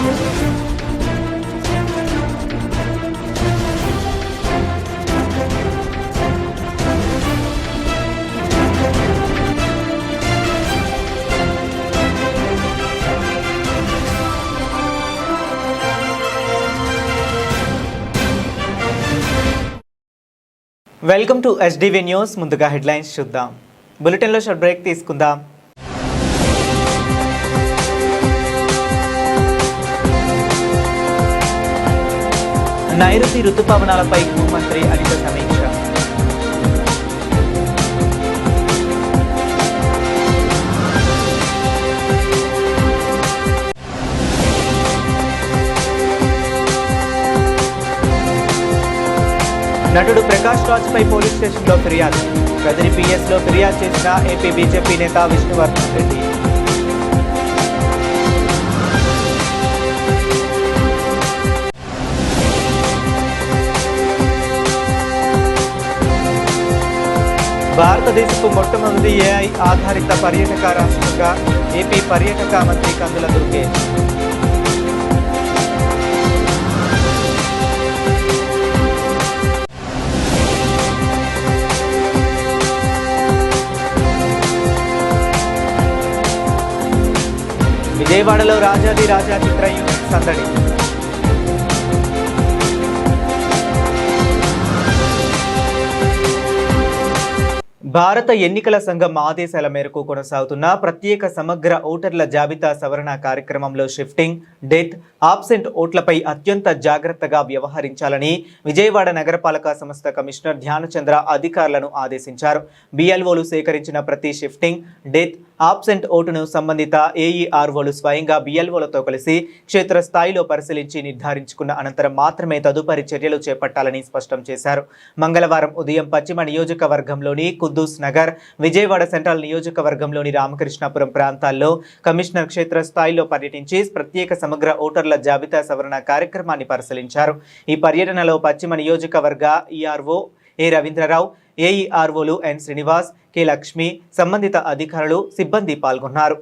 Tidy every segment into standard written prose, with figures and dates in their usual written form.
Welcome to SDV news. ముందుగా headlines చూద్దాం. బులెటిన్లో షార్ట్ బ్రేక్ తీసుకుందాం. నైరుతి ఋతుపవనాలపై హోంమంత్రి అనిత సమీక్ష. నటుడు ప్రకాష్ రాజ్పై పోలీస్ స్టేషన్లో ఫిర్యాదు. కదిరి పిఎస్లో ఫిర్యాదు చేసిన ఏపీ బీజేపీ నేత విష్ణువర్ధన్ రెడ్డి. భారతదేశపు మొట్టమొదటి ఏఐ ఆధారిత పర్యాటక రాష్ట్రంగా ఏపీ పర్యాటక మంత్రి కందుల దుర్గేష్. విజయవాడలో రాజాది రాజా చిత్ర యూనిట్ సందడి. భారత ఎన్నికల సంఘం ఆదేశాల మేరకు కొనసాగుతున్న ప్రత్యేక సమగ్ర ఓటర్ల జాబితా సవరణ కార్యక్రమంలో షిఫ్టింగ్, డెత్, ఆబ్సెంట్ ఓట్లపై అత్యంత జాగ్రత్తగా వ్యవహరించాలని విజయవాడ నగరపాలక సంస్థ కమిషనర్ ధ్యానచంద్ర అధికారులను ఆదేశించారు. బిఎల్ఓలు సేకరించిన ప్రతి షిఫ్టింగ్, డెత్, ఆబ్సెంట్ ఓటును సంబంధిత ఏఈఆర్ఓలు స్వయంగా బిఎల్ఓలతో కలిసి క్షేత్రస్థాయిలో పరిశీలించి నిర్ధారించుకున్న అనంతరం మాత్రమే తదుపరి చర్యలు చేపట్టాలని స్పష్టం చేశారు. మంగళవారం ఉదయం పశ్చిమ నియోజకవర్గంలోని కుద్దూస్ నగర్, విజయవాడ సెంట్రల్ నియోజకవర్గంలోని రామకృష్ణాపురం ప్రాంతాల్లో కమిషనర్ క్షేత్రస్థాయిలో పర్యటించి ప్రత్యేక సమగ్ర ఓటర్ల జాబితా సవరణ కార్యక్రమాన్ని పరిశీలించారు. ఈ పర్యటనలో పశ్చిమ నియోజకవర్గ ఈఆర్ఓ ఏ రవీంద్రరావు, ఏఈఆర్ఓలు ఎన్ శ్రీనివాస్, కె లక్ష్మి, సంబంధిత అధికారులు, సిబ్బంది పాల్గొన్నారు.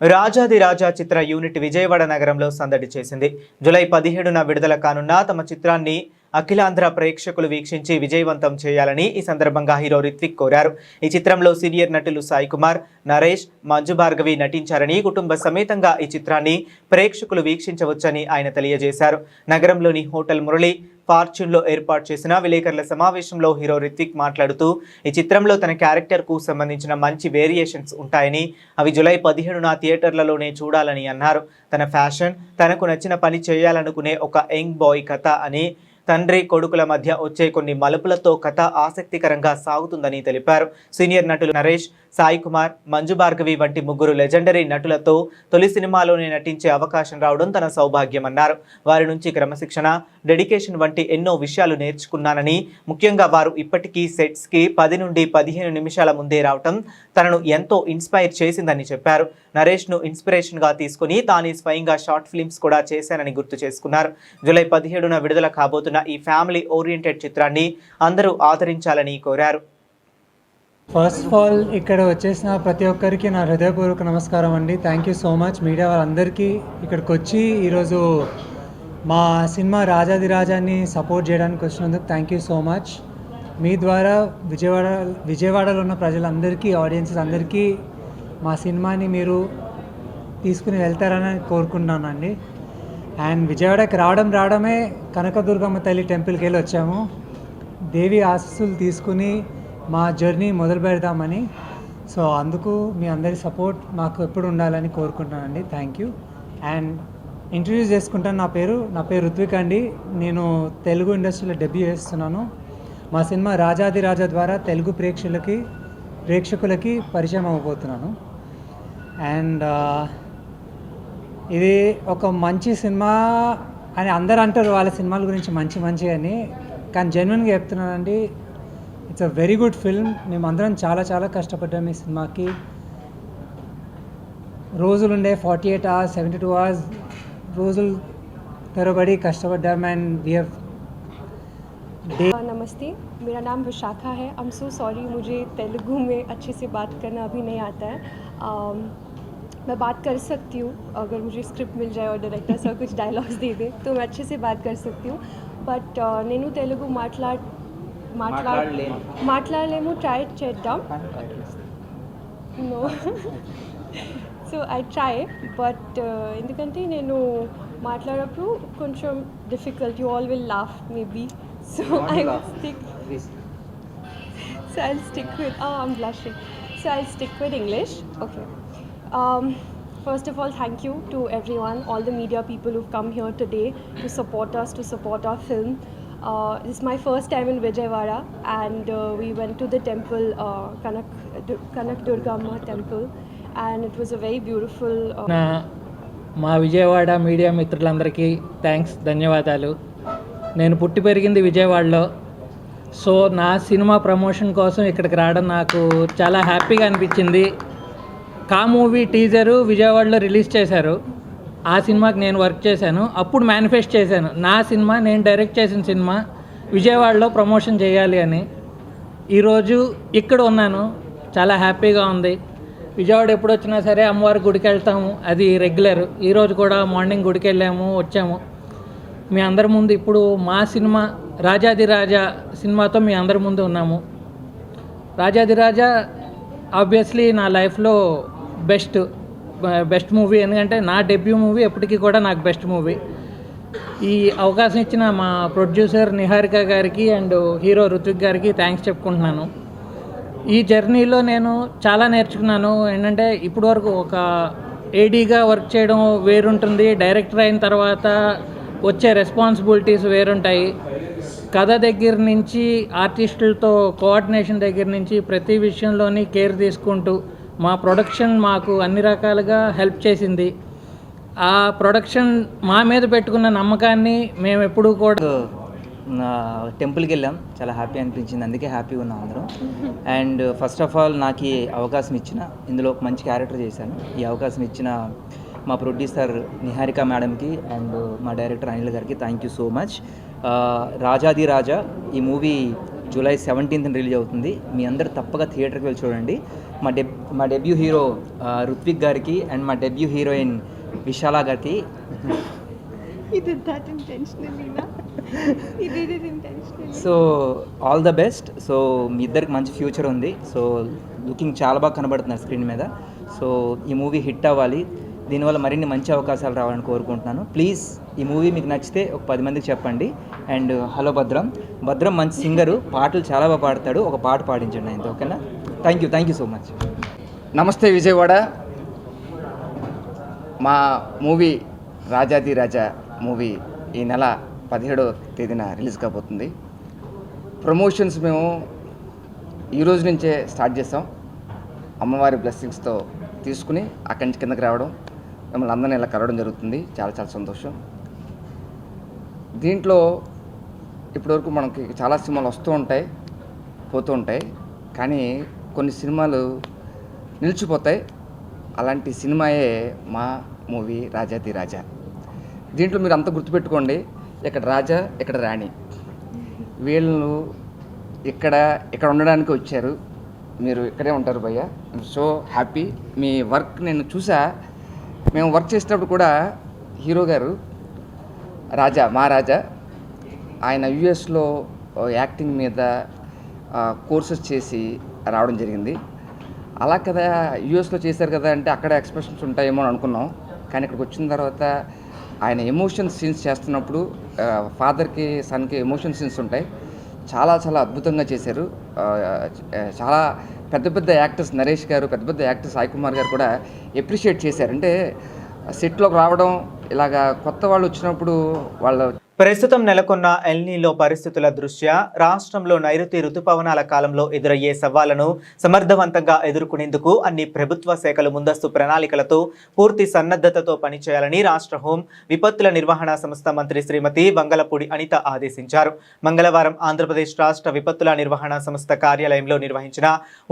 రాజాది రాజా చిత్ర యూనిట్ విజయవాడ నగరంలో సందడి చేసింది. జూలై 17న విడుదల కానున్న తమ చిత్రాన్ని అఖిలాంధ్ర ప్రేక్షకులు వీక్షించి విజయవంతం చేయాలని ఈ సందర్భంగా హీరో రిత్విక్ కోరారు. ఈ చిత్రంలో సీనియర్ నటులు సాయి కుమార్, నరేష్, మంజు భార్గవి నటించారని, కుటుంబ సమేతంగా ఈ చిత్రాన్ని ప్రేక్షకులు వీక్షించవచ్చని ఆయన తెలియజేశారు. నగరంలోని హోటల్ మురళి ఫార్చ్యూన్లో ఏర్పాటు చేసిన విలేకరుల సమావేశంలో హీరో రిత్విక్ మాట్లాడుతూ ఈ చిత్రంలో తన క్యారెక్టర్కు సంబంధించిన మంచి వేరియేషన్స్ ఉంటాయని, అవి జూలై 17న థియేటర్లలోనే చూడాలని అన్నారు. తన ఫ్యాషన్, తనకు నచ్చిన పని చేయాలనుకునే ఒక యంగ్ బాయ్ కథ అని, తండ్రి కొడుకుల మధ్య వచ్చే కొన్ని మలుపులతో కథ ఆసక్తికరంగా సాగుతుందని తెలిపారు. సీనియర్ నటులు నరేష్, సాయి కుమార్, మంజు భార్గవి వంటి ముగ్గురు లెజెండరీ నటులతో తొలి సినిమాలోనే నటించే అవకాశం రావడం తన సౌభాగ్యమన్నారు. వారి నుంచి క్రమశిక్షణ, డెడికేషన్ వంటి ఎన్నో విషయాలు నేర్చుకున్నానని, ముఖ్యంగా వారు ఇప్పటికీ సెట్స్కి 10 నుండి 15 నిమిషాల ముందే రావటం తనను ఎంతో ఇన్స్పైర్ చేసిందని చెప్పారు. నరేష్ను ఇన్స్పిరేషన్గా తీసుకుని తానే స్వయంగా షార్ట్ ఫిల్మ్స్ కూడా చేశానని గుర్తు చేసుకున్నారు. జూలై 17న విడుదల కాబోతున్న ఈ ఫ్యామిలీ ఓరియంటెడ్ చిత్రాన్ని అందరూ ఆదరించాలని కోరారు. ఫస్ట్ ఆఫ్ ఆల్ ఇక్కడ వచ్చేసిన ప్రతి ఒక్కరికి నా హృదయపూర్వక నమస్కారం అండి. Thank you so much media వాళ్ళందరికీ ఇక్కడికి వచ్చి ఈరోజు మా సినిమా రాజాది రాజాని సపోర్ట్ చేయడానికి వచ్చినందుకు థ్యాంక్ యూ సో మచ్. మీ ద్వారా విజయవాడలో ఉన్న ప్రజలందరికీ, ఆడియన్సెస్ అందరికీ మా సినిమాని మీరు తీసుకుని వెళ్తారని కోరుకుంటున్నానండి. అండ్ విజయవాడకి రావడమే కనకదుర్గమ్మ తల్లి టెంపుల్కి వెళ్ళి వచ్చాము. దేవి ఆశీస్సులు తీసుకుని మా జర్నీ మొదలు పెడదామని. సో అందుకు మీ అందరి సపోర్ట్ మాకు ఎప్పుడు ఉండాలని కోరుకుంటున్నానండి. Thank you. అండ్ ఇంట్రడ్యూస్ చేసుకుంటాను. నా పేరు రుత్విక్ అండి. నేను తెలుగు ఇండస్ట్రీలో డెబ్యూ చేస్తున్నాను. మా సినిమా రాజాది రాజా ద్వారా తెలుగు ప్రేక్షకులకి పరిచయం అవ్వబోతున్నాను. అండ్ ఇది ఒక మంచి సినిమా అని అందరూ అంటారు వాళ్ళ సినిమాల గురించి మంచి అని, కానీ జెన్యున్గా చెప్తున్నానండి, it's a very good film. మేము అందరం చాలా కష్టపడ్డాము ఈ సినిమాకి. రోజులుండే 48 hours 72 hours రోజులు తరబడి కష్టపడ్డాము. అండ్ वी हैव नमस्ते, मेरा नाम विशाखा है. आई एम सो सॉरी, मुझे तेलुगु में अच्छे से बात करना अभी नहीं आता है. मैं बात कर सकती हूँ अगर मुझे स्क्रिप्ट मिल जाए और डायरेक्टर सर कुछ डायलॉग्स दे दे तो मैं अच्छे से बात कर सकती हूँ బట్ నేను తెలుగు మాట్లాడలేము ట్రై చేద్దాం no so I try but ఎందుకంటే నేను మాట్లాడప్పుడు కొంచెం difficult you all will laugh maybe so I will stick so I'll stick with I'm blushing so I'll stick with English. Okay. First of all, thank you to everyone, all the media people who've come here today to support us, to support our film. This is my first time in Vijayawada and we went to the temple, Kanak Durgamma temple, and it was a very beautiful మా Vijayawada media మిత్రులందరికీ thanks, ధన్యవాదాలు. నేను పుట్టి పెరిగింది విజయవాడలో. So నా cinema promotion కోసం ఇక్కడికి రావడం నాకు చాలా హ్యాపీగా అనిపించింది. కా మూవీ టీజరు విజయవాడలో రిలీజ్ చేశారు. ఆ సినిమాకి నేను వర్క్ చేశాను. అప్పుడు మేనిఫెస్ట్ చేశాను నా సినిమా, నేను డైరెక్ట్ చేసిన సినిమా విజయవాడలో ప్రమోషన్ చేయాలి అని. ఈరోజు ఇక్కడ ఉన్నాను, చాలా హ్యాపీగా ఉంది. విజయవాడ ఎప్పుడు వచ్చినా సరే అమ్మవారి గుడికి వెళ్తాము, అది రెగ్యులర్. ఈరోజు కూడా మార్నింగ్ గుడికి వెళ్ళాము, వచ్చాము. మీ అందరి ముందు ఇప్పుడు మా సినిమా రాజాదిరాజా సినిమాతో మీ అందరి ముందు ఉన్నాము. రాజాదిరాజా ఆబ్వియస్లీ నా లైఫ్లో బెస్ట్ మూవీ, ఎందుకంటే నా డెబ్యూ మూవీ ఎప్పటికీ కూడా నాకు బెస్ట్ మూవీ. ఈ అవకాశం ఇచ్చిన మా ప్రొడ్యూసర్ నిహారిక గారికి అండ్ హీరో రుత్విక్ గారికి థ్యాంక్స్ చెప్పుకుంటున్నాను. ఈ జర్నీలో నేను చాలా నేర్చుకున్నాను. ఏంటంటే ఇప్పటి వరకు ఒక ఏడీగా వర్క్ చేయడం వేరుంటుంది, డైరెక్టర్ అయిన తర్వాత వచ్చే రెస్పాన్సిబిలిటీస్ వేరుంటాయి. కథ దగ్గర నుంచి ఆర్టిస్టులతో కోఆర్డినేషన్ దగ్గర నుంచి ప్రతి విషయంలోని కేర్ తీసుకుంటూ మా ప్రొడక్షన్ మాకు అన్ని రకాలుగా హెల్ప్ చేసింది. ఆ ప్రొడక్షన్ మా మీద పెట్టుకున్న నమ్మకాన్ని మేము ఎప్పుడూ కూడా టెంపుల్కి వెళ్ళాం, చాలా హ్యాపీ అనిపించింది, అందుకే హ్యాపీగా ఉన్నాం అందరం. అండ్ ఫస్ట్ ఆఫ్ ఆల్ నాకు ఈ అవకాశం ఇచ్చిన, ఇందులో ఒక మంచి క్యారెక్టర్ చేశాను, ఈ అవకాశం ఇచ్చిన మా ప్రొడ్యూసర్ నిహారిక మేడంకి అండ్ మా డైరెక్టర్ అనిల్ గారికి థ్యాంక్ యూ సో మచ్. రాజాదిరాజా ఈ మూవీ జూలై 17th రిలీజ్ అవుతుంది. మీ అందరూ తప్పగా థియేటర్కి వెళ్ళి చూడండి. మా డెబ్యూ హీరో రుత్విక్ గారికి అండ్ మా డెబ్యూ హీరోయిన్ విశాల గారికి so all the best. So మీ ఇద్దరికి మంచి ఫ్యూచర్ ఉంది. సో లుకింగ్ చాలా బాగా కనబడుతున్నారు స్క్రీన్ మీద. సో ఈ మూవీ హిట్ అవ్వాలి, దీనివల్ల మరిన్ని మంచి అవకాశాలు రావాలని కోరుకుంటున్నాను. ప్లీజ్ ఈ మూవీ మీకు నచ్చితే ఒక 10 మందికి చెప్పండి. అండ్ హలో భద్రం మంచి సింగరు, పాటలు చాలా బాగా పాడతాడు, ఒక పాట పాడించండి ఆయనతో, ఓకేనా? Thank you so much. నమస్తే విజయవాడ. మా మూవీ రాజాదిరాజా మూవీ ఈ నెల 17వ తేదీన రిలీజ్ కాబోతుంది. ప్రమోషన్స్ మేము ఈరోజు నుంచే స్టార్ట్ చేసాం. అమ్మవారి బ్లెస్సింగ్స్తో తీసుకుని అక్కడి నుంచి కిందకి రావడం, మిమ్మల్ని అందరినీ ఇలా కలవడం జరుగుతుంది. చాలా సంతోషం. దీంట్లో ఇప్పటివరకు మనకి చాలా సినిమాలు వస్తూ ఉంటాయి, పోతూ ఉంటాయి, కానీ కొన్ని సినిమాలు నిలిచిపోతాయి. అలాంటి సినిమాయే మా మూవీ రాజాదిరాజా. దీంట్లో మీరు అంతా గుర్తుపెట్టుకోండి, ఇక్కడ రాజా, ఇక్కడ రాణి, వీళ్ళు ఇక్కడ ఉండడానికి వచ్చారు, మీరు ఇక్కడే ఉంటారు భయ్య. So happy. మీ వర్క్ నేను చూసా, మేము వర్క్ చేసేటప్పుడు కూడా హీరో గారు మా రాజా ఆయన యుఎస్లో యాక్టింగ్ మీద కోర్సెస్ చేసి రావడం జరిగింది. అలా కదా యుఎస్లో చేశారు కదా అంటే అక్కడ ఎక్స్ప్రెషన్స్ ఉంటాయేమో అని అనుకున్నాం, కానీ ఇక్కడికి వచ్చిన తర్వాత ఆయన ఎమోషన్ సీన్స్ చేస్తున్నప్పుడు ఫాదర్కి సన్కి ఎమోషన్ సీన్స్ ఉంటాయి, చాలా అద్భుతంగా చేశారు. చాలా పెద్ద యాక్టర్స్ నరేష్ గారు, పెద్ద యాక్టర్స్ సాయి కుమార్ గారు కూడా ఎప్రిషియేట్ చేశారు. అంటే సెట్లోకి రావడం, ఇలాగా కొత్త వాళ్ళు వచ్చినప్పుడు వాళ్ళ ప్రస్తుతం నెలకొన్న ఎల్నీలో పరిస్థితుల దృష్ట్యా రాష్ట్రంలో నైరుతి రుతుపవనాల కాలంలో ఎదురయ్యే సవాళ్లను సమర్థవంతంగా ఎదుర్కొనేందుకు అన్ని ప్రభుత్వ శాఖలు ముందస్తు ప్రణాళికలతో పూర్తి సన్నద్ధతతో పనిచేయాలని రాష్ట్ర హోం విపత్తుల నిర్వహణ సంస్థ మంత్రి శ్రీమతి వంగలపూడి అనిత ఆదేశించారు. మంగళవారం ఆంధ్రప్రదేశ్ రాష్ట్ర విపత్తుల నిర్వహణ సంస్థ కార్యాలయంలో నిర్వహించిన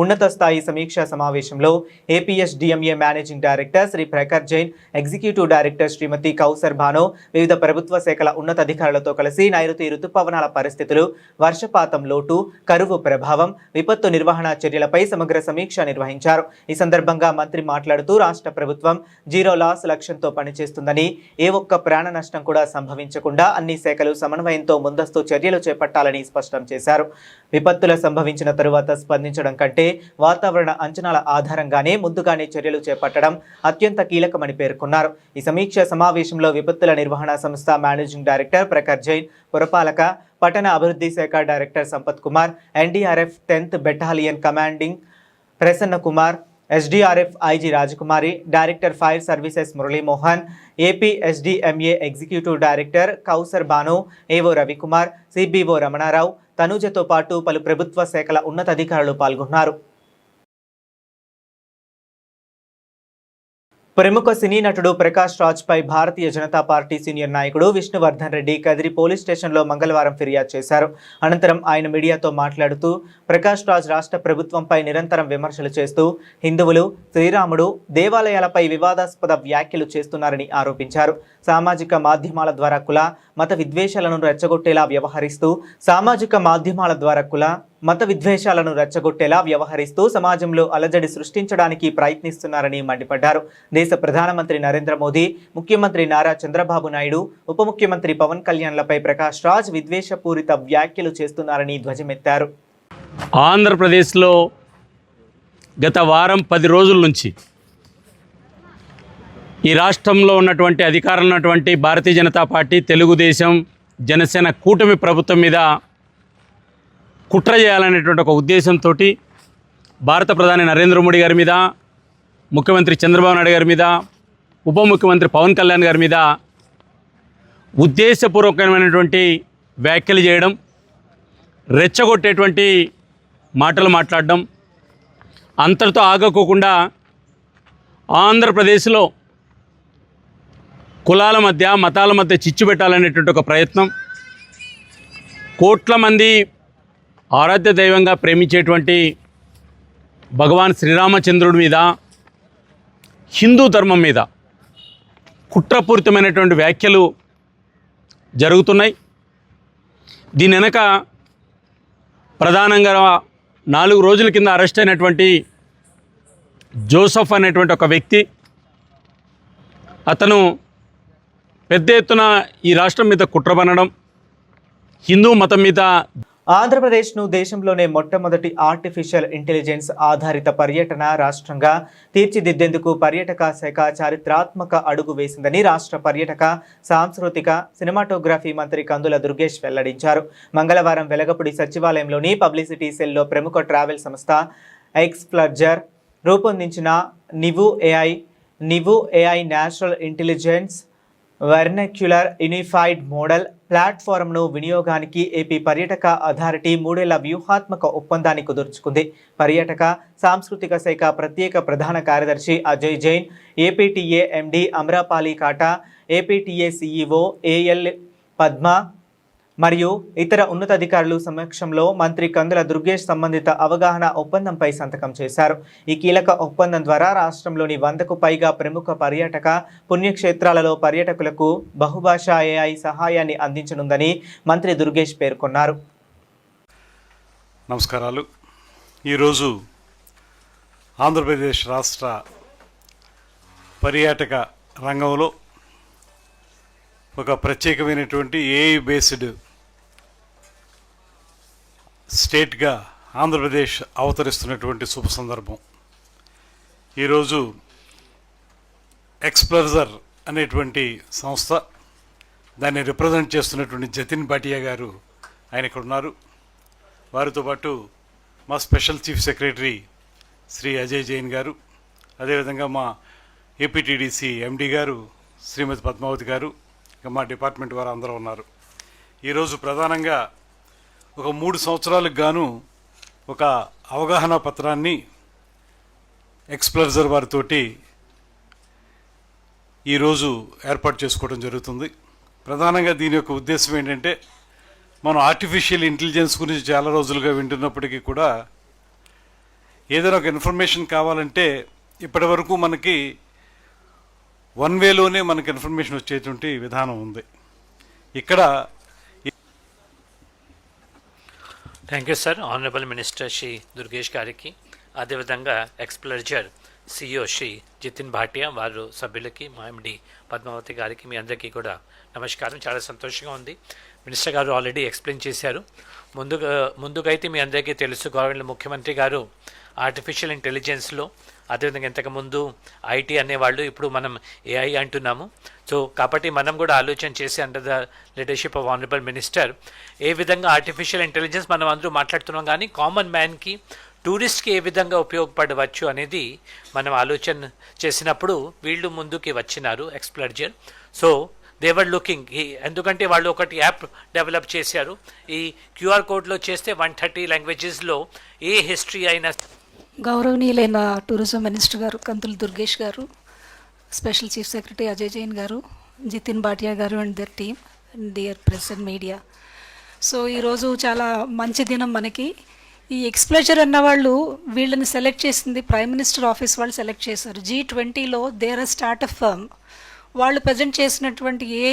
ఉన్నత స్థాయి సమీక్షా సమావేశంలో APSDMA managing director Shri Prakhar Jain, executive director Shrimati Kausar Bano, వివిధ ప్రభుత్వ శాఖల ఉన్నత అధికారులతో కలిసి నైరుతి రుతుపవనాల పరిస్థితులు, వర్షపాతం లోటు, కరువు ప్రభావం, విపత్తు నిర్వహణ చర్యలపై సమగ్ర సమీక్ష నిర్వహించారు. ఈ సందర్భంగా మంత్రి మాట్లాడుతూ రాష్ట్ర ప్రభుత్వం జీరో లాస్ లక్ష్యంతో పనిచేస్తుందని, ఏ ఒక్క ప్రాణ నష్టం కూడా సంభవించకుండా అన్ని శాఖలు సమన్వయంతో ముందస్తు చర్యలు చేపట్టాలని స్పష్టం చేశారు. విపత్తుల సంభవించిన తరువాత స్పందించడం కంటే వాతావరణ అంచనాల ఆధారంగానే ముందుగానే చర్యలు చేపట్టడం అత్యంత కీలకమని పేర్కొన్నారు. ఈ సమీక్ష సమావేశంలో విపత్తుల నిర్వహణ సంస్థ మేనేజింగ్ డైరెక్టర్ ప్రఖర్ జైన్, పురపాలక పట్టణ అభివృద్ధి శాఖ director Sampath Kumar, NDRF 10th battalion commanding Prasanna Kumar, SDRF IG Rajakumari, director fire services Muralimohan, AP SDMA executive director Kausar Banu, AO Ravikumar, CBO Ramanarao, తనుజతో పాటు పలు ప్రభుత్వ శాఖల ఉన్నతాధికారులు పాల్గొన్నారు. ప్రముఖ సినీ నటుడు ప్రకాష్ రాజ్ పై భారతీయ జనతా పార్టీ సీనియర్ నాయకుడు విష్ణువర్ధన్ రెడ్డి కదిరి పోలీస్ స్టేషన్లో మంగళవారం ఫిర్యాదు చేశారు. అనంతరం ఆయన మీడియాతో మాట్లాడుతూ ప్రకాష్ రాజ్ రాష్ట్ర ప్రభుత్వంపై నిరంతరం విమర్శలు చేస్తూ హిందువులు, శ్రీరాముడు, దేవాలయాలపై వివాదాస్పద వ్యాఖ్యలు చేస్తున్నారని ఆరోపించారు. సామాజిక మాధ్యమాల ద్వారా కుల, మత విద్వేషాలను రెచ్చగొట్టేలా వ్యవహరిస్తూ సమాజంలో అలజడి సృష్టించడానికి ప్రయత్నిస్తున్నారని మండిపడ్డారు. దేశ ప్రధానమంత్రి నరేంద్ర మోదీ, ముఖ్యమంత్రి నారా చంద్రబాబు నాయుడు, ఉప ముఖ్యమంత్రి పవన్ కళ్యాణ్లపై ప్రకాష్ రాజ్ విద్వేషపూరిత వ్యాఖ్యలు చేస్తున్నారని ధ్వజమెత్తారు. ఆంధ్రప్రదేశ్లో గత వారం 10 రోజుల నుంచి ఈ రాష్ట్రంలో ఉన్నటువంటి అధికారంలో ఉన్నటువంటి భారతీయ జనతా పార్టీ, తెలుగుదేశం, జనసేన కూటమి ప్రభుత్వం మీద కుట్ర చేయాలనేటువంటి ఒక ఉద్దేశంతో భారత ప్రధాని నరేంద్ర మోడీ గారి మీద, ముఖ్యమంత్రి చంద్రబాబు నాయుడు గారి మీద, ఉప ముఖ్యమంత్రి పవన్ కళ్యాణ్ గారి మీద ఉద్దేశపూర్వకమైనటువంటి వ్యాఖ్యలు చేయడం, రెచ్చగొట్టేటువంటి మాటలు మాట్లాడడం, అంతటితో ఆగకోకుండా ఆంధ్రప్రదేశ్లో కులాల మధ్య, మతాల మధ్య చిచ్చు పెట్టాలనేటువంటి ఒక ప్రయత్నం, కోట్ల మంది ఆరాధ్య దైవంగా ప్రేమించేటువంటి భగవాన్ శ్రీరామచంద్రుడి మీద, హిందూ ధర్మం మీద కుట్రపూరితమైనటువంటి వ్యాఖ్యలు జరుగుతున్నాయి. దీని వెనక ప్రధానంగా 4 రోజుల కింద అరెస్ట్ అయినటువంటి జోసఫ్ అనేటువంటి ఒక వ్యక్తి, అతను పెద్ద ఎత్తున ఈ రాష్ట్రం మీద కుట్ర పన్నడం, హిందూ మతం మీద. ఆంధ్రప్రదేశ్ను దేశంలోనే మొట్టమొదటి ఆర్టిఫిషియల్ ఇంటెలిజెన్స్ ఆధారిత పర్యటన రాష్ట్రంగా తీర్చిదిద్దేందుకు పర్యాటక శాఖ చారిత్రాత్మక అడుగు వేసిందని రాష్ట్ర పర్యాటక, సాంస్కృతిక, సినిమాటోగ్రఫీ మంత్రి కందుల దుర్గేష్ వెల్లడించారు. మంగళవారం వెలగపూడి సచివాలయంలోని పబ్లిసిటీ సెల్లో ప్రముఖ ట్రావెల్ సంస్థ ఎక్స్ప్లర్జర్ రూపొందించిన నివు AI natural intelligence vernacular unified model ప్లాట్ఫారంను వినియోగానికి ఏపీ పర్యాటక అథారిటీ 3 ఏళ్ల వ్యూహాత్మక ఒప్పందాన్ని కుదుర్చుకుంది. పర్యాటక, సాంస్కృతిక శాఖ ప్రత్యేక ప్రధాన కార్యదర్శి అజయ్ జైన్, ఏపీటీఏ ఎండీ అమ్రపాలి కాటా, ఏపీటీఏ సీఈఓ ఏఎల్ పద్మ మరియు ఇతర ఉన్నతాధికారుల సమక్షంలో మంత్రి కందుల దుర్గేష్ సంబంధిత అవగాహన ఒప్పందంపై సంతకం చేశారు. ఈ కీలక ఒప్పందం ద్వారా రాష్ట్రంలోని 100కు పైగా ప్రముఖ పర్యాటక పుణ్యక్షేత్రాలలో పర్యాటకులకు బహుభాషా ఏఐ సహాయాన్ని అందించనుందని మంత్రి దుర్గేష్ పేర్కొన్నారు. నమస్కారాలు. ఈరోజు ఆంధ్రప్రదేశ్ రాష్ట్ర పర్యాటక రంగంలో ఒక ప్రత్యేకమైనటువంటి ఏఐ బేస్డ్ స్టేట్గా ఆంధ్రప్రదేశ్ అవతరిస్తున్నటువంటి శుభ సందర్భం. ఈరోజు ఎక్స్ప్లర్జర్ అనేటువంటి సంస్థ, దాన్ని రిప్రజెంట్ చేస్తున్నటువంటి జతిన్ భాటియా గారు ఆయన ఇక్కడ ఉన్నారు. వారితో పాటు మా special chief secretary Shri Ajay Jain గారు, అదేవిధంగా మా ఏపీటీడీసీ ఎండి గారు శ్రీమతి పద్మావతి గారు, ఇంకా మా డిపార్ట్మెంట్ వారు అందరూ ఉన్నారు. ఈరోజు ప్రధానంగా ఒక 3 సంవత్సరాలకు గాను ఒక అవగాహన పత్రాన్ని ఎక్స్ప్లర్జర్ వారితోటి ఈరోజు ఏర్పాటు చేసుకోవడం జరుగుతుంది. ప్రధానంగా దీని యొక్క ఉద్దేశం ఏంటంటే, మనం ఆర్టిఫిషియల్ ఇంటెలిజెన్స్ గురించి చాలా రోజులుగా వింటున్నప్పటికీ కూడా ఏదైనా ఒక ఇన్ఫర్మేషన్ కావాలంటే ఇప్పటి వరకు మనకి 1 వేలోనే మనకి ఇన్ఫర్మేషన్ వచ్చేటువంటి విధానం ఉంది. ఇక్కడ thank you sir. Honourable minister Shri Durgesh గారికి, అదేవిధంగా ఎక్స్ప్లర్జర్ సిఇఓ శ్రీ జితిన్ భాటియా వారు సభ్యులకి, మా ఎండి పద్మావతి గారికి, మీ అందరికీ కూడా నమస్కారం. చాలా సంతోషంగా ఉంది. మినిస్టర్ గారు ఆల్రెడీ ఎక్స్ప్లెయిన్ చేశారు. ముందుగా అయితే మీ అందరికీ తెలుసు, గవర్నమెంట్ ముఖ్యమంత్రి గారు ఆర్టిఫిషియల్ ఇంటెలిజెన్స్లో, అదేవిధంగా ఇంతకుముందు ఐటీ అనేవాళ్ళు, ఇప్పుడు మనం ఏఐ అంటున్నాము. సో కాబట్టి మనం కూడా ఆలోచన చేసి under the leadership of honourable minister ఏ విధంగా ఆర్టిఫిషియల్ ఇంటెలిజెన్స్ మనం అందరూ మాట్లాడుతున్నాం, కానీ కామన్ మ్యాన్కి, టూరిస్ట్కి ఏ విధంగా ఉపయోగపడవచ్చు అనేది మనం ఆలోచన చేసినప్పుడు వీళ్ళు ముందుకి వచ్చినారు ఎక్స్ప్లర్జర్. సో దేవర్ లుకింగ్, ఎందుకంటే వాళ్ళు ఒకటి యాప్ డెవలప్ చేశారు. ఈ క్యూఆర్ కోడ్లో చేస్తే 130 లాంగ్వేజెస్లో ఏ హిస్టరీ అయినా. గౌరవనీయులైన టూరిజం మినిస్టర్ గారు కంతులు దుర్గేష్ గారు, special chief secretary Ajay Jain గారు, జితిన్ భాటియా గారు and there team, dear press and media. So ఈరోజు చాలా మంచి దినం మనకి. ఈ ఎక్స్ప్లెజర్ అన్న వాళ్ళు వీళ్ళని సెలెక్ట్ చేసింది ప్రైమ్ మినిస్టర్ ఆఫీస్ వాళ్ళు సెలెక్ట్ చేశారు. G20లో దేర్ స్టార్ట్అప్ ఫర్మ్. వాళ్ళు ప్రజెంట్ చేసినటువంటి ఏ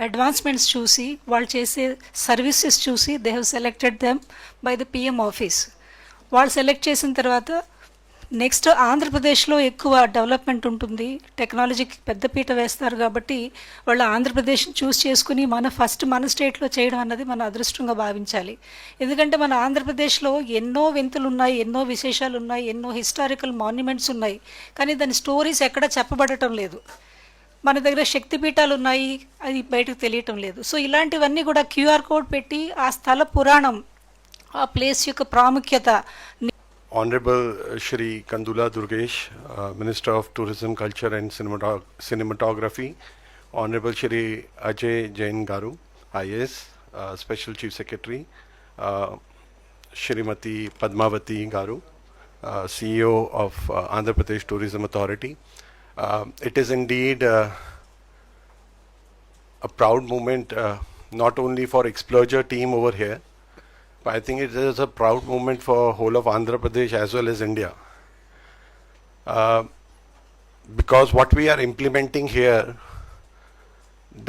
అడ్వాన్స్మెంట్స్ చూసి, వాళ్ళు చేసే సర్వీసెస్ చూసి they have selected them by the PM office. వాళ్ళు సెలెక్ట్ చేసిన తర్వాత నెక్స్ట్ ఆంధ్రప్రదేశ్లో ఎక్కువ డెవలప్మెంట్ ఉంటుంది, టెక్నాలజీకి పెద్దపీట వేస్తారు కాబట్టి వాళ్ళు ఆంధ్రప్రదేశ్ని చూస్ చేసుకుని మన స్టేట్లో చేయడం అన్నది మన అదృష్టంగా భావించాలి. ఎందుకంటే మన ఆంధ్రప్రదేశ్లో ఎన్నో వింతలు ఉన్నాయి, ఎన్నో విశేషాలు ఉన్నాయి, ఎన్నో హిస్టారికల్ మాన్యుమెంట్స్ ఉన్నాయి, కానీ దాని స్టోరీస్ ఎక్కడ చెప్పబడటం లేదు. మన దగ్గర శక్తిపీఠాలు ఉన్నాయి, అది బయటకు తెలియటం లేదు. సో ఇలాంటివన్నీ కూడా క్యూఆర్ కోడ్ పెట్టి ఆ స్థల పురాణం, ఆ ప్లేస్ యొక్క ప్రాముఖ్యత. Honorable Shri Kandula Durgesh, Minister of Tourism, Culture and Cinematography, Honorable Shri Ajay Jain Garu, IAS, Special Chief Secretary, Shrimati Padmavati Garu, CEO of Andhra Pradesh Tourism Authority. It is indeed a proud moment, not only for Exploger team over here, I think it is a proud moment for whole of Andhra Pradesh as well as India, because what we are implementing here,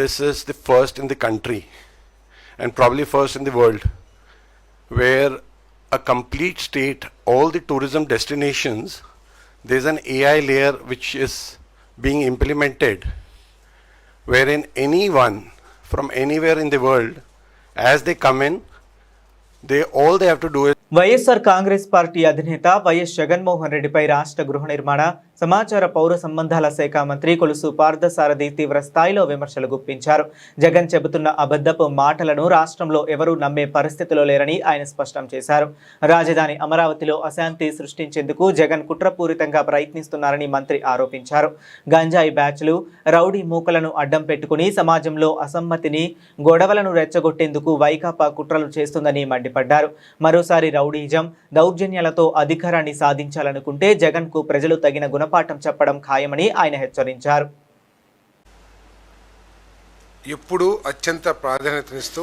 this is the first in the country and probably first in the world, where a complete state, all the tourism destinations, there is an AI layer which is being implemented, wherein anyone from anywhere in the world, as they come in, all they have to do is. YSR Congress party అధినేత YS Jaganmohan రెడ్డిపై రాష్ట్ర గృహ నిర్మాణ, సమాచార పౌర సంబంధాల శాఖ మంత్రి కొలుసు పార్థసారథి తీవ్ర స్థాయిలో విమర్శలు గుప్పించారు. జగన్ చెబుతున్న అబద్ధపు మాటలను రాష్ట్రంలో ఎవరూ నమ్మే పరిస్థితిలో లేరని ఆయన స్పష్టం చేశారు. రాజధాని అమరావతిలో అశాంతి సృష్టించేందుకు జగన్ కుట్రపూరితంగా ప్రయత్నిస్తున్నారని మంత్రి ఆరోపించారు. గంజాయి బ్యాచ్లు, రౌడీ మూకలను అడ్డం పెట్టుకుని సమాజంలో అసమ్మతిని, గొడవలను రెచ్చగొట్టేందుకు వైకాపా కుట్రలు చేస్తుందని మండిపడ్డారు. మరోసారి రౌడీజం, దౌర్జన్యాలతో అధికారాన్ని సాధించాలనుకుంటే జగన్కు ప్రజలు తగిన గుణపాఠం చెప్పడం ఖాయమని ఆయన హెచ్చరించారు. ఎప్పుడు అత్యంత ప్రాధాన్యతనిస్తూ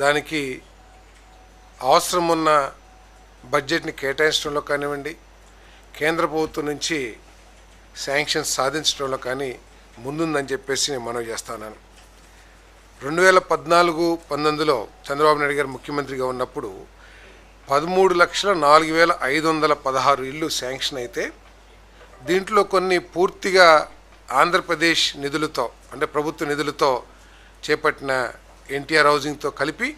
దానికి అవసరం ఉన్న బడ్జెట్ని కేటాయించడంలో కానివ్వండి, కేంద్ర ప్రభుత్వం నుంచి శాంక్షన్స్ సాధించడంలో కానీ ముందుందని చెప్పేసి నేను మనవి చేస్తున్నాను. 2014-19లో చంద్రబాబు నాయుడు గారు ముఖ్యమంత్రిగా ఉన్నప్పుడు 13,04,516 ఇళ్ళు శాంక్షన్ అయితే, దీంట్లో కొన్ని పూర్తిగా ఆంధ్రప్రదేశ్ నిధులతో, అంటే ప్రభుత్వ నిధులతో చేపట్టిన ఎన్టీఆర్ హౌసింగ్తో కలిపి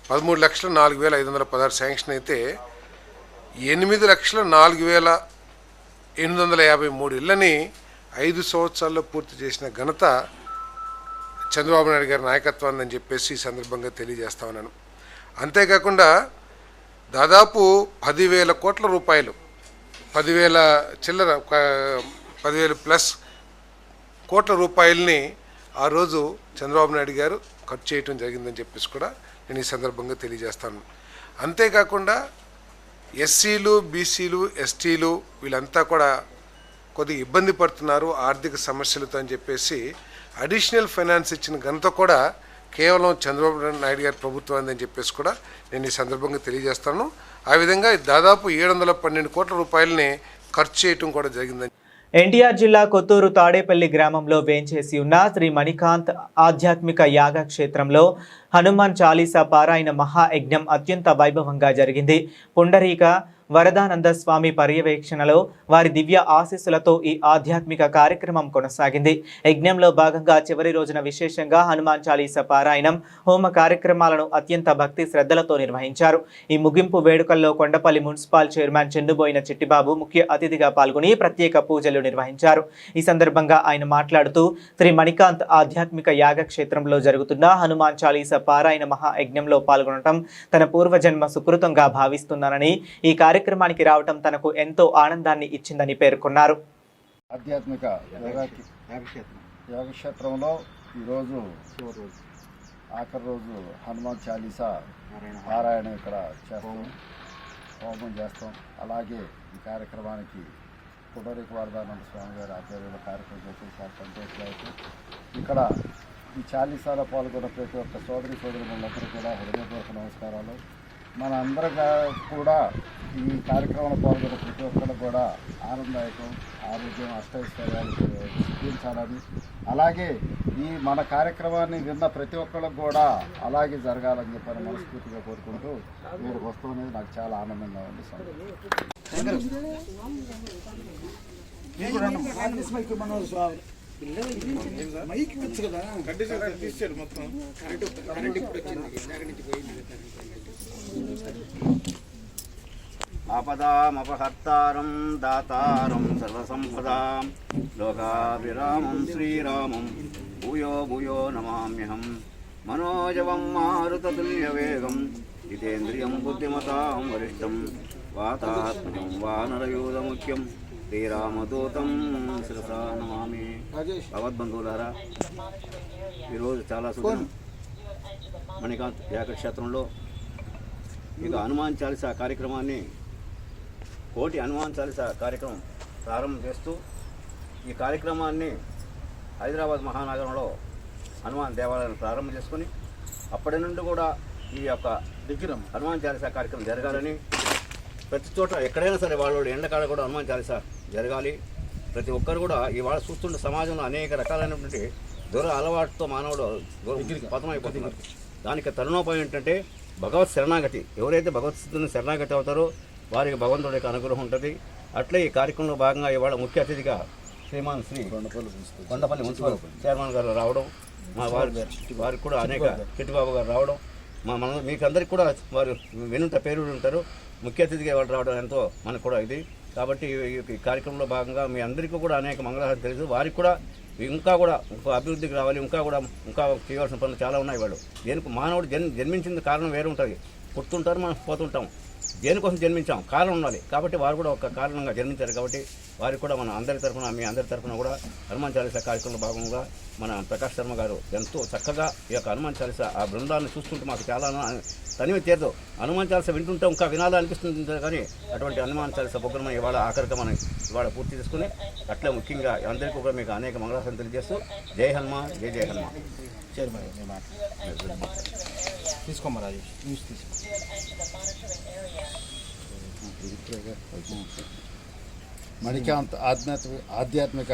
13,04,516 శాంక్షన్ అయితే 8,04,853 ఇళ్ళని 5 సంవత్సరాల్లో పూర్తి చేసిన ఘనత చంద్రబాబు నాయుడు గారి నాయకత్వాన్ని అని చెప్పేసి ఈ సందర్భంగా తెలియజేస్తా ఉన్నాను. అంతేకాకుండా దాదాపు 10,000 కోట్ల రూపాయలు, 10,000 ప్లస్ కోట్ల రూపాయలని ఆ రోజు చంద్రబాబు నాయుడు గారు ఖర్చు చేయటం జరిగిందని చెప్పేసి కూడా నేను ఈ సందర్భంగా తెలియజేస్తాను. అంతేకాకుండా ఎస్సీలు, బీసీలు, ఎస్టీలు వీళ్ళంతా కూడా కొద్దిగా ఇబ్బంది పడుతున్నారు ఆర్థిక సమస్యలతో అని చెప్పేసి అడిషనల్ ఫైనాన్స్ ఇచ్చిన ఘనత కూడా కేవలం చంద్రబాబు నాయుడు గారి ప్రభుత్వం అని చెప్పేసి కూడా నేను ఈ సందర్భంగా తెలియజేస్తాను. ఆ విధంగా దాదాపు 712 కోట్ల రూపాయలని ఖర్చు చేయటం కూడా జరిగిందని. ఎన్టీఆర్ జిల్లా కొత్తూరు తాడేపల్లి గ్రామంలో వేంచేసి ఉన్న శ్రీ మణికాంత్ ఆధ్యాత్మిక యాగ క్షేత్రంలో హనుమాన్ చాలీసా పారాయణ మహాయజ్ఞం అత్యంత వైభవంగా జరిగింది. పుండరీక వరదానంద స్వామి పర్యవేక్షణలో వారి దివ్య ఆశీస్సులతో ఈ ఆధ్యాత్మిక కార్యక్రమం కొనసాగింది. యజ్ఞంలో భాగంగా చివరి రోజున విశేషంగా హనుమాన్ చాలీసా పారాయణం, హోమ కార్యక్రమాలను అత్యంత భక్తి శ్రద్ధలతో నిర్వహించారు. ఈ ముగింపు వేడుకల్లో కొండపల్లి మున్సిపల్ చైర్మన్ చెన్నుబోయిన చిట్టిబాబు ముఖ్య అతిథిగా పాల్గొని ప్రత్యేక పూజలు నిర్వహించారు. ఈ సందర్భంగా ఆయన మాట్లాడుతూ శ్రీ మణికాంత్ ఆధ్యాత్మిక యాగ క్షేత్రంలో జరుగుతున్న హనుమాన్ చాలీసా పారాయణ మహాయజ్ఞంలో పాల్గొనడం తన పూర్వజన్మ సుకృతంగా భావిస్తున్నానని, ఈ కార్యక్రమానికి రావడం తనకు ఎంతో ఆనందాన్ని ఇచ్చిందని పేర్కొన్నారు. ఆధ్యాత్మిక యాగక్షేత్రంలో ఈరోజు ఆఖరి రోజు హనుమాన్ చాలీసా పారాయణ ఇక్కడ చేస్తాం, హోమం చేస్తాం. అలాగే ఈ కార్యక్రమానికి పుండరీక వరదానంద స్వామి గారి ఆధ్వర్యంలో కార్యక్రమం చేసి చాలా సంతోషం. ఇక్కడ ఈ చాలీసాలో పాల్గొన్న ప్రతి ఒక్క సోదరులందరూ కూడా హృదయపూర్వక నమస్కారాలు. మన అందరిగా కూడా ఈ కార్యక్రమంలో పాల్గొన్న ప్రతి ఒక్కరు కూడా ఆనందదాయకం, ఆరోగ్యం, అష్టైశ్వర్యాలు సిద్ధించాలని, అలాగే ఈ మన కార్యక్రమాన్ని విన్న ప్రతి ఒక్కరికి కూడా అలాగే జరగాలని చెప్పని మనస్ఫూర్తిగా కోరుకుంటూ మీరు వస్తువు అనేది నాకు చాలా ఆనందంగా ఉంది. ఆపదామపహర్తారం దాతారం సర్వసంపదాం లోకాభిరామం శ్రీరామం భూయో భూయో నమామ్యహం. మనోజవం మారుతతుల్యవేగం జితేంద్రియం బుద్ధిమతాం వరిష్టం వాతాత్మజం వానరయూధముఖ్యం శ్రీరామదూతం శిరసా నమామి. భగవద్బంధువులారా, ఈరోజు చాలా శుభం. మణికాంత్ యాగక్షేత్రంలో ఇక హనుమాన్ చాలీసా కార్యక్రమాన్ని, కోటి హనుమాన్ చాలీసా కార్యక్రమం ప్రారంభం చేస్తూ ఈ కార్యక్రమాన్ని హైదరాబాద్ మహానగరంలో హనుమాన్ దేవాలయాన్ని ప్రారంభం చేసుకుని అప్పటి నుండి కూడా ఈ యొక్క హనుమాన్ చాలీసా కార్యక్రమం జరగాలని, ప్రతి చోట ఎక్కడైనా సరే వాళ్ళు ఎండకాడ కూడా హనుమాన్ చాలీసా జరగాలి. ప్రతి ఒక్కరు కూడా ఇవాళ చూస్తుంటే సమాజంలో అనేక రకాలైనటువంటి దూర అలవాటుతో మానవుడు పతనమైపోతున్నారు. దానికి తరుణోపాయం ఏంటంటే భగవత్ శరణాగతి. ఎవరైతే భగవత్ని శరణాగతి అవుతారో వారికి భగవంతుడి యొక్క అనుగ్రహం ఉంటుంది. అట్లే ఈ కార్యక్రమంలో భాగంగా ఇవాళ ముఖ్య అతిథిగా శ్రీమాన్ శ్రీ కొండపల్లి మున్సిపల్ చైర్మన్ గారు రావడం, మా వారికి కూడా అనేక చిట్టిబాబు గారు రావడం, మీకు అందరికి కూడా వారు వినుంట పేరు ఉంటారు. ముఖ్య అతిథిగా వాళ్ళు రావడం ఎంతో మనకు కూడా ఇది. కాబట్టి ఈ కార్యక్రమంలో భాగంగా మీ అందరికీ కూడా అనేక మంగళహారతులు తెలుసు. వారికి కూడా ఇంకా అభివృద్ధికి రావాలి, ఇంకా చేయవలసిన పనులు చాలా ఉన్నాయి. వాళ్ళు దేనికి మానవుడు జన్మించిన కారణం వేరే ఉంటుంది. పుట్టుంటారు, మనం పోతుంటాం. దేనికోసం జన్మించాం, కారణం ఉండాలి. కాబట్టి వారు కూడా ఒక కారణంగా జన్మించారు. కాబట్టి వారికి కూడా మన అందరి తరఫున, మీ అందరి తరఫున కూడా హనుమాన్ చాలీసా కార్యక్రమంలో భాగంగా మన ప్రకాష్ శర్మ గారు ఎంతో చక్కగా ఈ యొక్క హనుమాన్ చాలీసా ఆ బృందాన్ని చూస్తుంటే మాకు చాలా తనివి తీరదు. హనుమాన్ చాలీసా వింటుంటే ఇంకా వినాలనిపిస్తుంది. కానీ అటువంటి హనుమాన్ చాలీసా ప్రోగ్రామ్ ఇవాళ ఆఖరిగా మనం ఇవాళ పూర్తి చేసుకుని అట్లా ముఖ్యంగా అందరికీ కూడా మీకు అనేక మంగళాశాసనం తెలియజేస్తూ జై హనుమాన్, జై జై హనుమాన్. తీసుకోమా రాజేష్, న్యూస్ తీసుకో. మణికాంత్ ఆధ్యాత్మిక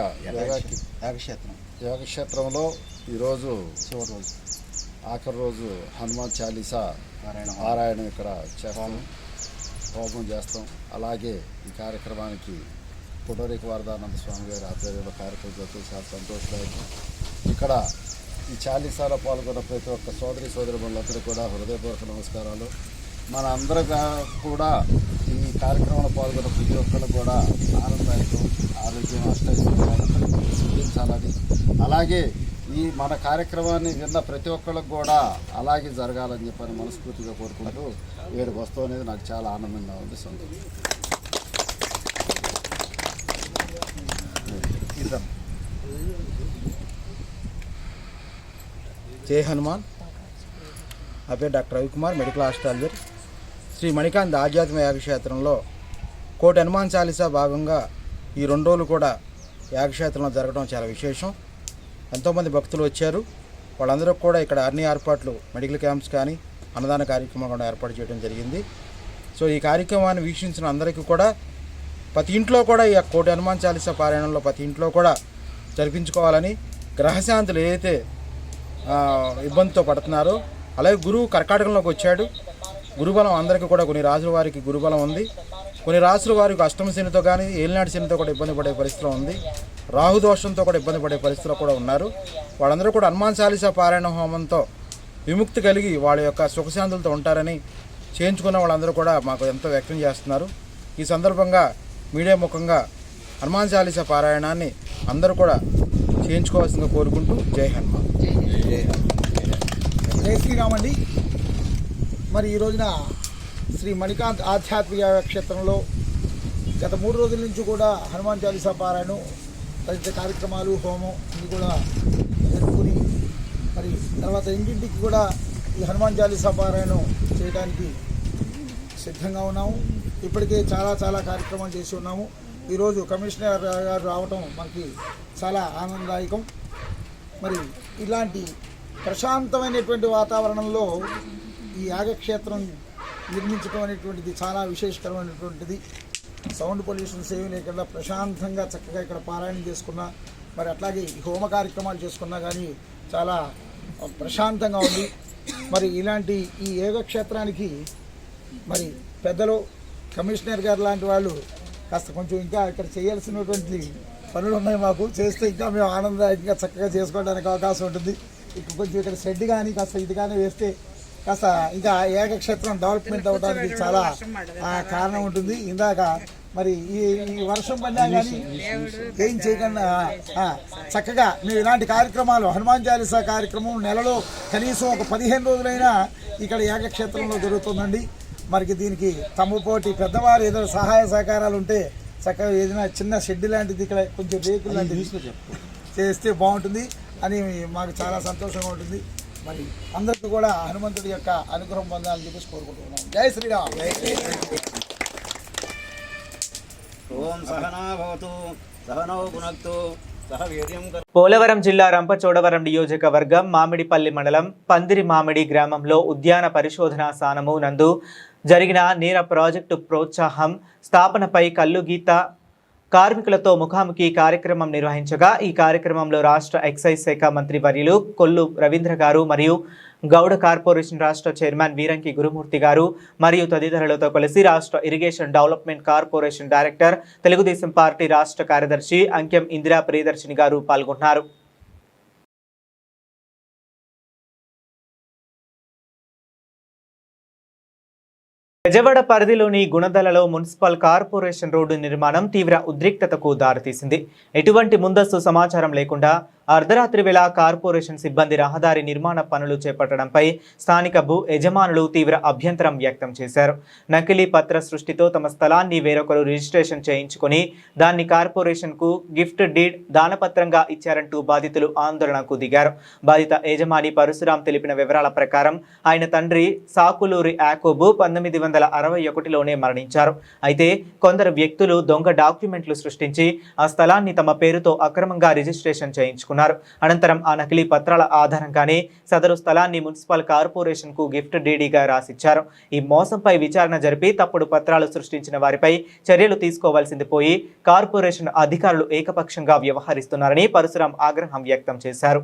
యాగక్షేత్రంలో ఈరోజు ఆఖరి రోజు హనుమాన్ చాలీసా పారాయణం ఇక్కడ చేస్తాం, హోమం చేస్తాం. అలాగే ఈ కార్యక్రమానికి పుండరీక వరదానంద స్వామి గారి ఆధ్వర్యంలో కార్యక్రమం చేస్తూ చాలా సంతోషదాయకం. ఇక్కడ ఈ చాలీసాలో పాల్గొన్న ప్రతి ఒక్క సోదరులందరూ కూడా హృదయపూర్వక నమస్కారాలు. మన అందరిగా కూడా ఈ కార్యక్రమంలో పాల్గొన్న ప్రతి ఒక్కరు కూడా ఆనందదాయకం, ఆరోగ్యం, అష్టైశ్వర్యాలు సిద్ధించాలని, అలాగే ఈ మన కార్యక్రమాన్ని విన్న ప్రతి ఒక్కరికి కూడా అలాగే జరగాలని చెప్పని మనస్ఫూర్తిగా కోరుకుంటూ వీడికి వస్తువు అనేది నాకు చాలా ఆనందంగా ఉంది. సంతోషం. జై హనుమాన్. నా పేరు doctor Ravikumar, medical astrologer. Shri Manikant ఆధ్యాత్మిక యాగక్షేత్రంలో కోటి హనుమాన్ చాలీసా భాగంగా ఈ 2 రోజులు కూడా యాగక్షేత్రంలో జరగడం చాలా విశేషం. ఎంతోమంది భక్తులు వచ్చారు. వాళ్ళందరూ కూడా ఇక్కడ అన్ని ఏర్పాట్లు, మెడికల్ క్యాంప్స్ కానీ అన్నదాన కార్యక్రమం కూడా ఏర్పాటు చేయడం జరిగింది. సో ఈ కార్యక్రమాన్ని వీక్షించిన అందరికీ కూడా ప్రతి ఇంట్లో కూడా ఈ కోటి హనుమాన్ చాలీసా పారాయణంలో ప్రతి ఇంట్లో కూడా జరిపించుకోవాలని, గ్రహశాంతులు ఏదైతే ఇబ్బందితో పడుతున్నారో, అలాగే గురువు కర్కాటకంలోకి వచ్చాడు. గురుబలం అందరికీ కూడా కొన్ని రాసుల వారికి గురుబలం ఉంది, కొన్ని రాసుల వారికి అష్టమ శనితో కానీ ఏలినాటి శనితో కూడా ఇబ్బంది పడే పరిస్థితిలో ఉంది, రాహుదోషంతో కూడా ఇబ్బంది పడే పరిస్థితిలో కూడా ఉన్నారు. వాళ్ళందరూ కూడా హనుమాన్ చాలీసా పారాయణ హోమంతో విముక్తి కలిగి వాళ్ళ యొక్క సుఖశాంతులతో ఉంటారని చేయించుకున్న వాళ్ళందరూ కూడా మాకు ఎంతో వ్యక్తం చేస్తున్నారు. ఈ సందర్భంగా మీడియా ముఖంగా హనుమాన్ చాలీసా పారాయణాన్ని అందరూ కూడా చేయించుకోవాల్సిందిగా కోరుకుంటూ జై హనుమాన్. జై శ్రీరామ్ అండి. మరి ఈ రోజున శ్రీ మణికాంత్ ఆధ్యాత్మిక క్షేత్రంలో గత 3 రోజుల నుంచి కూడా హనుమాన్ చాలీసా పారాయణం తదితర కార్యక్రమాలు, హోమం ఇవి కూడా జరుపుకుని మరి తర్వాత ఇంటింటికి కూడా ఈ హనుమాన్ చాలీసా పారాయణం చేయడానికి సిద్ధంగా ఉన్నాము. ఇప్పటికే చాలా కార్యక్రమాలు చేసి ఉన్నాము. ఈరోజు కమిషనర్ గారు రావటం మనకి చాలా ఆనందదాయకం. మరి ఇలాంటి ప్రశాంతమైనటువంటి వాతావరణంలో ఈ యాగక్షేత్రం నిర్మించడం అనేటువంటిది చాలా విశేషకరమైనటువంటిది. సౌండ్ పొల్యూషన్స్ ఏమీ లేకుండా ప్రశాంతంగా చక్కగా ఇక్కడ పారాయణం చేసుకున్నా, మరి అట్లాగే ఈ హోమ కార్యక్రమాలు చేసుకున్నా కానీ చాలా ప్రశాంతంగా ఉంది. మరి ఇలాంటి ఈ యాగక్షేత్రానికి మరి పెద్దలు, కమిషనర్ గారు లాంటి వాళ్ళు కాస్త కొంచెం ఇంకా ఇక్కడ చేయాల్సినటువంటి పనులు ఉన్నాయి మాకు. చేస్తే ఇంకా మేము ఆనందదాయకంగా చక్కగా చేసుకోవడానికి అవకాశం ఉంటుంది. ఇక్కడ కొంచెం ఇక్కడ షెడ్ కానీ కాస్త ఇది కానీ వేస్తే కాస్త ఇంకా ఏకక్షేత్రం డెవలప్మెంట్ అవ్వడానికి చాలా కారణం ఉంటుంది. ఇందాక మరి ఈ వర్షం పడినా కానీ ఏం చేయకుండా చక్కగా మేము ఇలాంటి కార్యక్రమాలు, హనుమాన్ చాలీసా కార్యక్రమం నెలలో కనీసం ఒక 15 రోజులైనా ఇక్కడ ఏకక్షేత్రంలో జరుగుతుందండి. మరి దీనికి తమపోటి పెద్దవారు ఏదైనా సహాయ సహకారాలు ఉంటే చక్కగా ఏదైనా చిన్న షెడ్ లాంటిది ఇక్కడ కొంచెం రేకులు లాంటిది చేస్తే బాగుంటుంది అని మాకు చాలా సంతోషంగా ఉంటుంది. మరి అందరికీ కూడా హనుమంతుడి యొక్క అనుగ్రహం పొందాలని చెప్పేసి కోరుకుంటున్నాం. జై శ్రీరామ్. ఓం సహనా భవతు సహనౌ భునక్తు సహ వీర్యం. పోలవరం జిల్లా రంపచోడవరం నియోజకవర్గం మామిడిపల్లి మండలం పందిరి మామిడి గ్రామంలో ఉద్యాన పరిశోధనా స్థానము నందు జరిగిన నీర ప్రాజెక్టు ప్రోత్సాహం స్థాపనపై కల్లు గీత కార్మికులతో ముఖాముఖి కార్యక్రమం నిర్వహించగా, ఈ కార్యక్రమంలో రాష్ట్ర ఎక్సైజ్ శాఖ మంత్రి వర్యులు కొల్లు రవీంద్ర గారు మరియు గౌడ కార్పొరేషన్ రాష్ట్ర చైర్మన్ వీరంకి గురుమూర్తి గారు మరియు తదితరులతో కలిసి రాష్ట్ర irrigation development corporation director, Telugu Desam party రాష్ట్ర కార్యదర్శి అంకెం ఇందిరా ప్రియదర్శిని గారు పాల్గొన్నారు. బెజవాడ పరిధిలోని గుణదలలో మున్సిపల్ కార్పొరేషన్ రోడ్డు నిర్మాణం తీవ్ర ఉద్రిక్తతకు దారితీసింది. ఎటువంటి ముందస్తు సమాచారం లేకుండా అర్ధరాత్రి వేళ కార్పొరేషన్ సిబ్బంది రహదారి నిర్మాణ పనులు చేపట్టడంపై స్థానిక భూ యజమానులు తీవ్ర అభ్యంతరం వ్యక్తం చేశారు. నకిలీ పత్ర సృష్టితో తమ స్థలాన్ని వేరొకరు రిజిస్ట్రేషన్ చేయించుకుని దాన్ని కార్పొరేషన్కు గిఫ్ట్ డీడ్ దానపత్రంగా ఇచ్చారంటూ బాధితులు ఆందోళనకు దిగారు. బాధిత యజమాని పరశురాం తెలిపిన వివరాల ప్రకారం ఆయన తండ్రి సాకులూరి యాకోబు 1961లోనే మరణించారు. అయితే కొందరు వ్యక్తులు దొంగ డాక్యుమెంట్లు సృష్టించి ఆ స్థలాన్ని తమ పేరుతో అక్రమంగా రిజిస్ట్రేషన్ చేయించుకున్నారు. అనంతరం ఆ నకిలీ పత్రాల ఆధారంగానే సదరు స్థలాన్ని మున్సిపల్ కార్పొరేషన్ కు గిఫ్ట్ డీడీగా రాసిచ్చారు. ఈ మోసంపై విచారణ జరిపి తప్పుడు పత్రాలు సృష్టించిన వారిపై చర్యలు తీసుకోవాల్సింది పోయి కార్పొరేషన్ అధికారులు ఏకపక్షంగా వ్యవహరిస్తున్నారని పరశురాం ఆగ్రహం వ్యక్తం చేశారు.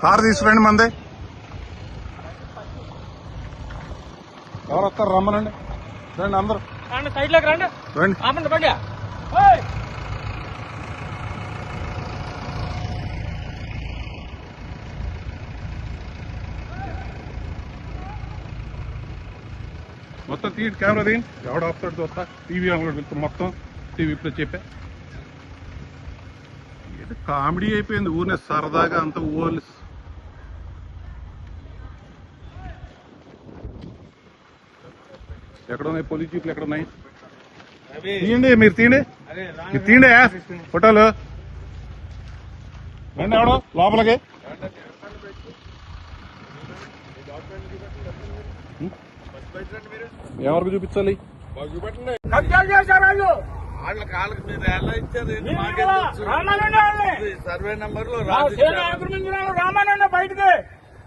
కారు తీసుకురండి, మందే ఎవరు వస్తారు రమ్మనండి, రండి అందరూ సైడ్లోకి రండి, రండి బండి. మొత్తం తీయండి, కెమెరా తీయండి, ఎవడ ఆపుతాడు చూస్తా. టీవీ వెళ్తాం మొత్తం టీవీ ఇప్పుడు చెప్పా. ఇది కామెడీ అయిపోయింది ఊరినే సరదాగా అంత ఊర్లు. ఎక్కడ ఉన్నాయి పోలీస్ జీపులు, ఎక్కడ ఉన్నాయి? తీయండి, మీరు తీయండి, మీరు తీయండి ఫోటోలు. రండి ఎవడో లోపలికి. ఎవరికి చూపించాలి? కబ్జాలు చేశారు, వాళ్ళ కాళ్ళకి మీరు ఎలా ఇచ్చారు సర్వే నెంబర్ లో రామానంద బయటకి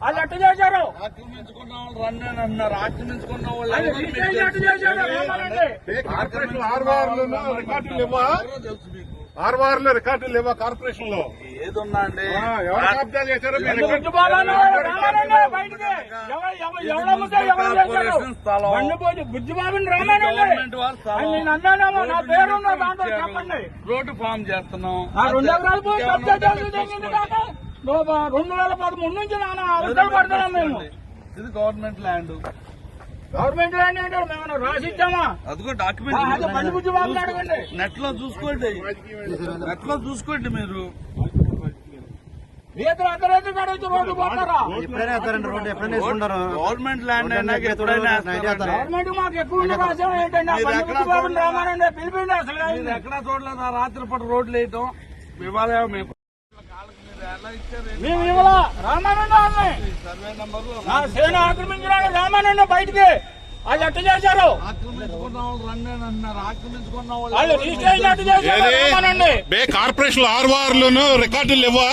వాళ్ళు ఎట్ట చేశారు ఆక్రమించుకున్న వాళ్ళు రన్ అన్నారు ఆక్రమించుకున్న వాళ్ళు ఆర్వార్లో రికార్డులు లేవా కార్పొరేషన్ లో ఏదున్నా అండి ఎవరు కబ్జా చేశారో మీరు బుజ్జిబాబుని రామానంద నా పేరు చెప్పండి రోడ్డు ఫామ్ చేస్తున్నాం 2 ఎకరాలు పోయి కబ్జా చేసి 2013 నుంచి నాన్న అవసరం పడుతున్నాం మేము. ఇది గవర్నమెంట్ ల్యాండ్ గవర్నమెంట్ ల్యాండ్ ఏంటో మేము రాసిచ్చామా? అదిగో డాక్యుమెంట్ బండి బుజ్జిబాబు అడగండి. నెట్ లో చూసుకోండి మీరు రోడ్డు పోతారా? గవర్నమెంట్ ల్యాండ్ అయినాక ఎప్పుడైనా గవర్నమెంట్ మాకు ఎక్కువ ఏంటంటే రామానంద పిలిపిండి అసలు ఎక్కడా చూడలేదు రాత్రి పూట రోడ్లు వేయటం ఇవాళ మేము ఇవాళ రామానంద సర్వే నెంబర్ లో నా సేన ఆక్రమించడానికి రామానంద బయటికి వాళ్ళు ఎట్ట చేశారు? ఆక్రమించుకున్న వాళ్ళు రన్ అన్నారు ఆక్రమించుకున్న వాళ్ళు రిజిస్ట్రేషన్ ఎట్ట చేశారు? రామానండి కార్పొరేషన్ లో ఆర్వార్లోను రికార్డులు లేవా?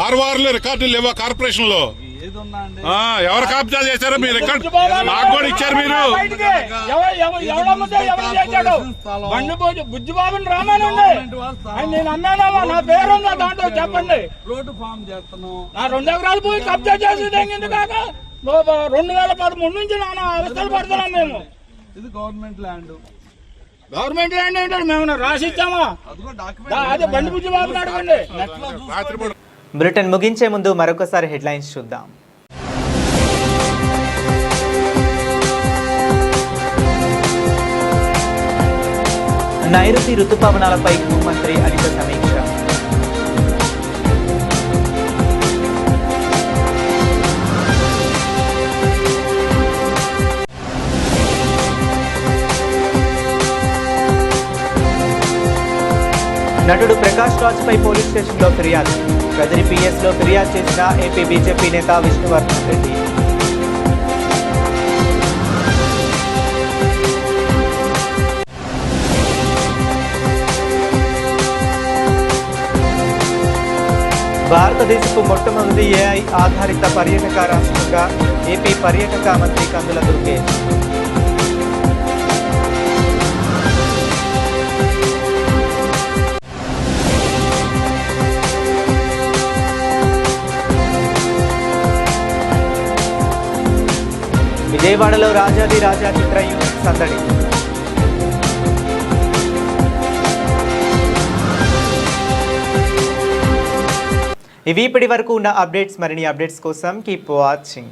ఆర్వార్లో రికార్డులు లేవా కార్పొరేషన్ లో? ఏదున్నా అండి ఎవరు కబ్జా చేశారో మీ రికార్డు నాకు కూడా ఇచ్చారు మీరు. బుజ్జిబాబుని రామానంద నేను అన్నానమ్మా నా పేరుందా దాంట్లో చెప్పండి. రోడ్డు ఫామ్ చేస్తున్నాం 2 ఎకరాలు పోయి కబ్జా చేసి తెంగింది కాక 2013 నుంచి నాన్న అవస్థలు పడుతున్నాం మేము. ఇది గవర్నమెంట్ ల్యాండ్ ఏంటంటే మేము రాసిచ్చామా? అదే బండి బుజ్జిబాబుని అడగండి. బులెటిన్ ముగించే ముందు మరొకసారి హెడ్లైన్స్ చూద్దాం. నైరుతి రుతుపవనాలపై హోంమంత్రి అనిత సమీక్ష. నటుడు ప్రకాష్ రాజ్ పై పోలీస్ స్టేషన్లో ఫిర్యాదు. కదిరి పిఎస్లో ఫిర్యాదు చేసిన ఏపీ బీజేపీ నేత విష్ణువర్ధన్ రెడ్డి. భారతదేశపు మొట్టమొదటి ఏఐ ఆధారిత పర్యాటక రాష్ట్రంగా ఏపీ పర్యాటక మంత్రి కందుల దుర్గేష్. విజయవాడలో రాజాది రాజా చిత్ర యూనిట్ సందడి. ఇవి ఇప్పటి వరకు ఉన్న అప్డేట్స్. మరిన్ని అప్డేట్స్ కోసం కీప్ వాచింగ్.